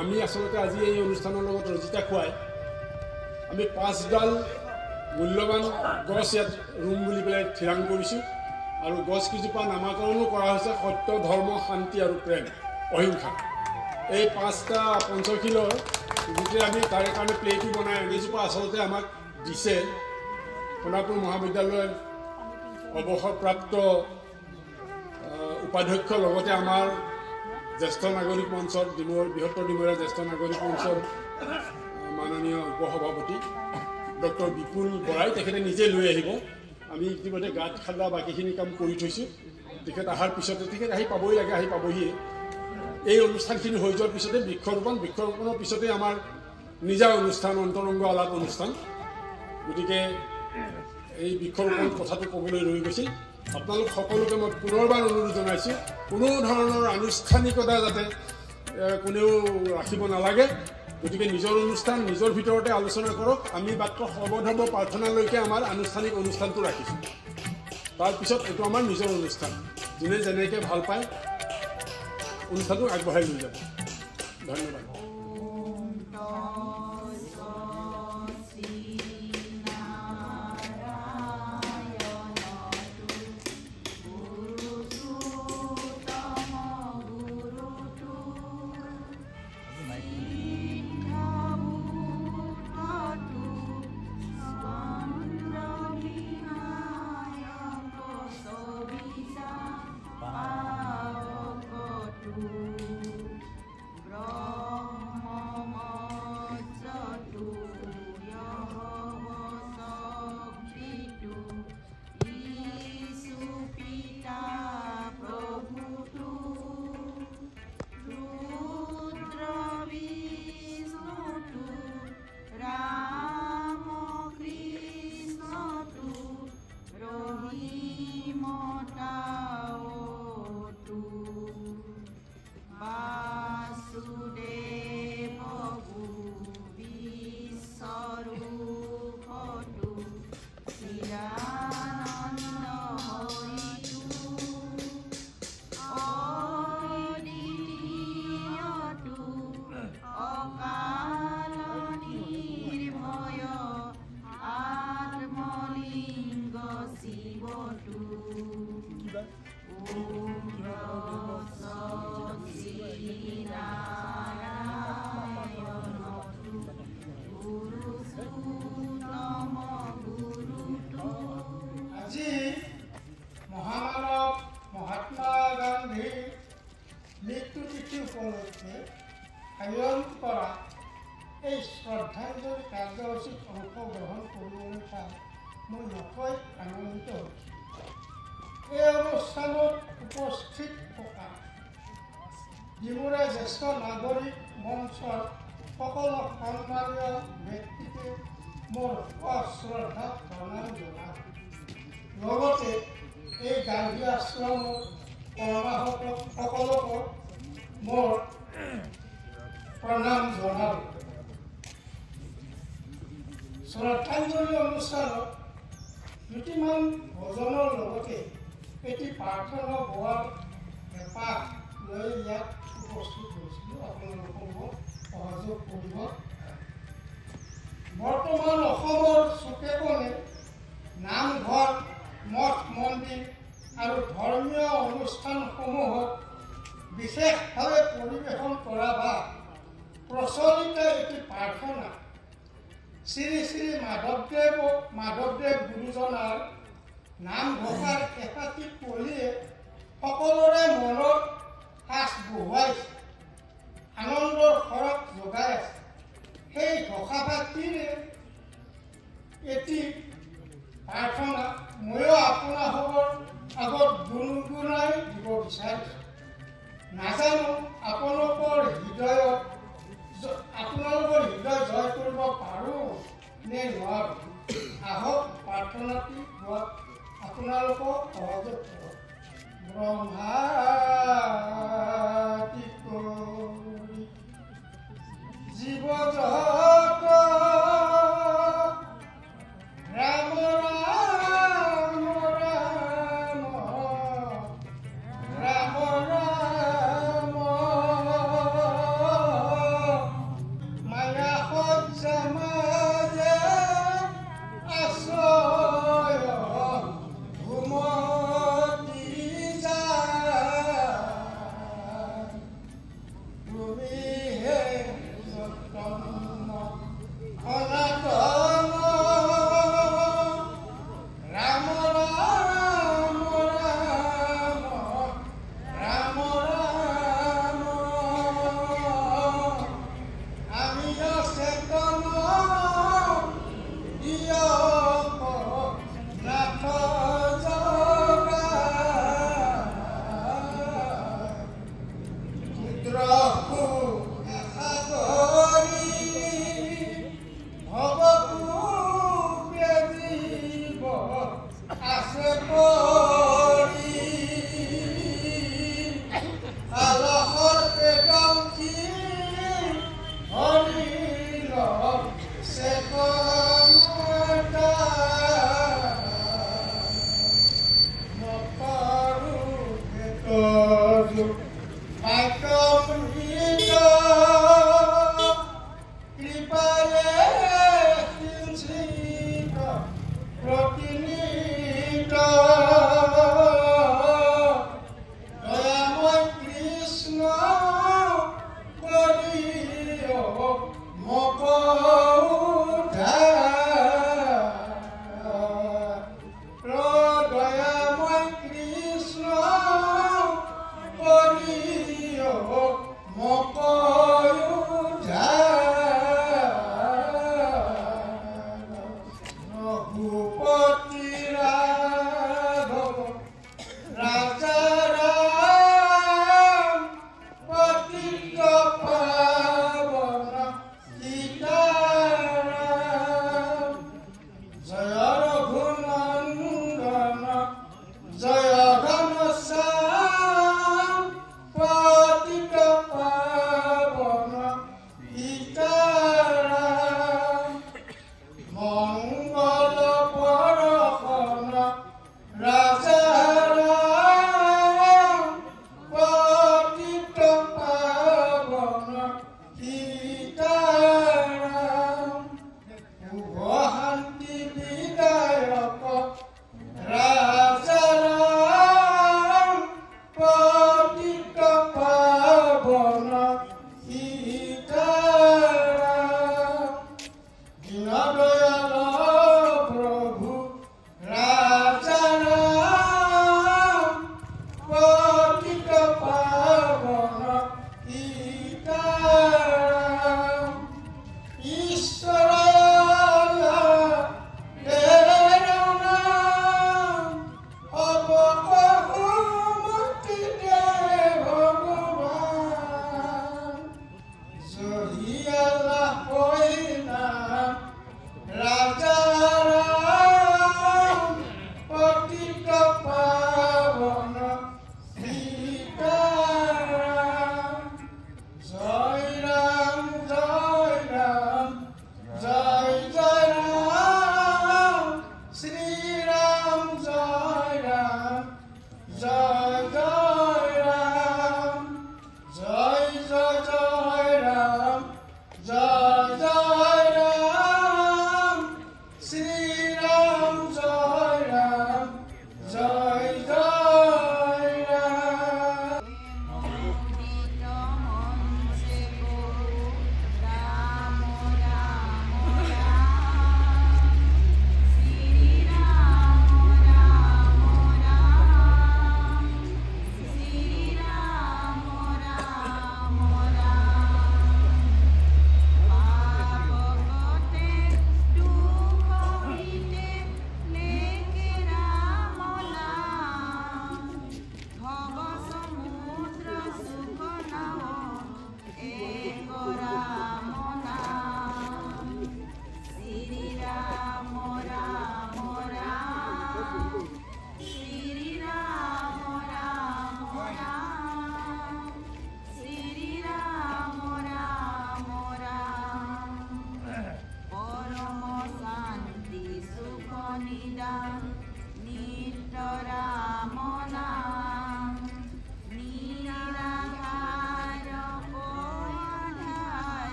আমি আসলতে আজি এই অনুষ্ঠানৰ লগত ৰজিতা খুৱাই আমি 5ডাল মূল্যৱান গছ ইয়াত ৰুম বুলি পেলাই থিৰাং কৰিছোঁ আৰু গছ কিজোপা নামাকৰণো কৰা হৈছে সত্য ধৰ্ম শান্তি আৰু প্ৰেম অহিংসা এই 5টা পঞ্চশীলৰ যেতিয়া আমি তাৰে কাৰণে প্লেটো বনাই এইজোপা আসলতে আমাক দিছে সোণাপুৰ মহাবিদ্যালয়ৰ অৱসৰপ্ৰাপ্ত উপাধ্যক্ষ লগতে আমাৰ জ্যেষ্ঠ নাগৰিক মঞ্চৰ বৃহত্তৰ ডিমৰীয়া জ্যেষ্ঠ নাগৰিক মঞ্চৰ মাননীয় উপসভাপতি ডক্টৰ বিপুল বৰাই তেখেতে নিজে লৈ আহিব আমি ইতিমধ্যে গাঁত খান্দা বাকীখিনি কাম কৰি থৈছোঁ তেখেত অহাৰ পিছতে তেখেত আহি পাবই লাগে আহি পাবহিয়ে এই অনুষ্ঠানখিনি হৈ যোৱাৰ পিছতে বৃক্ষৰোপণৰ পিছতে আমাৰ নিজা অনুষ্ঠান অন্তৰংগ আলাপ অনুষ্ঠান গতিকে এই বৃক্ষৰোপণ কথাটো ক'বলৈ ৰৈ গৈছিল আপোনালোক সকলোকে মই পুনৰবাৰ অনুৰোধ জনাইছোঁ কোনো ধৰণৰ আনুষ্ঠানিকতা যাতে কোনেও ৰাখিব নালাগে গতিকে নিজৰ অনুষ্ঠান নিজৰ ভিতৰতে আলোচনা কৰক আমি মাত্ৰ সৰ্বধৰ্ম প্ৰাৰ্থনালৈকে আমাৰ আনুষ্ঠানিক অনুষ্ঠানটো ৰাখিছোঁ তাৰপিছত এইটো আমাৰ নিজৰ অনুষ্ঠান যোনে যেনেকৈ ভাল পায় অনুষ্ঠানটো আগবঢ়াই লৈ যাব ধন্যবাদ এই শ্ৰদ্ধাঞ্জলি কাৰ্যসূচীত অংশগ্ৰহণ কৰিবলৈ পাই মই নকৈ আনন্দিত হৈছোঁ এই অনুষ্ঠানত উপস্থিত থকা ডিমৰীয়া জ্যেষ্ঠ নাগৰিক মঞ্চৰ সকলো সন্মানীয় ব্যক্তিকে মোৰ অশ্ৰদ্ধা প্ৰণাম জনাওঁ লগতে এই গান্ধী আশ্ৰমৰ কৰ্মসকলকো মোৰ প্ৰণাম জনাওঁ শ্ৰদ্ধাঞ্জলি অনুষ্ঠানত দুটিমান ভজনৰ লগতে এটি প্ৰাৰ্থনা গোৱাৰ হেঁপাহ লৈ ইয়াত উপস্থিত হৈছিলোঁ আপোনালোকক সহযোগ কৰিব বৰ্তমান অসমৰ চুকে কোণে নামঘৰ মঠ মন্দিৰ আৰু ধৰ্মীয় অনুষ্ঠানসমূহত বিশেষভাৱে পৰিৱেশন কৰা বা প্ৰচলিত এটি প্ৰাৰ্থনা শ্ৰী শ্ৰী মাধৱদেৱ গুৰুজনাৰ নামঘোষাৰ একাটি পঢ়িয়ে সকলোৰে মনত সাঁচ বহুৱাইছে আনন্দৰ খৰক যোগাই আছে সেই ঘোষাপাতিৰে এটি প্ৰাৰ্থনা ময়ো আপোনালোকৰ আগত গুণগুণাই দিব বিচাৰিছোঁ নাজানো আপোনালোকৰ হৃদয় জয় কৰিব পাৰোঁ নে নোৱাৰোঁ আহক প্ৰাৰ্থনাটি গোৱাত আপোনালোকক সহযোগ কৰক ব্ৰহ্মাতি কৰি জীৱ জগত ৰাম ৰাম ৰাম ৰাম ৰাম মোৰ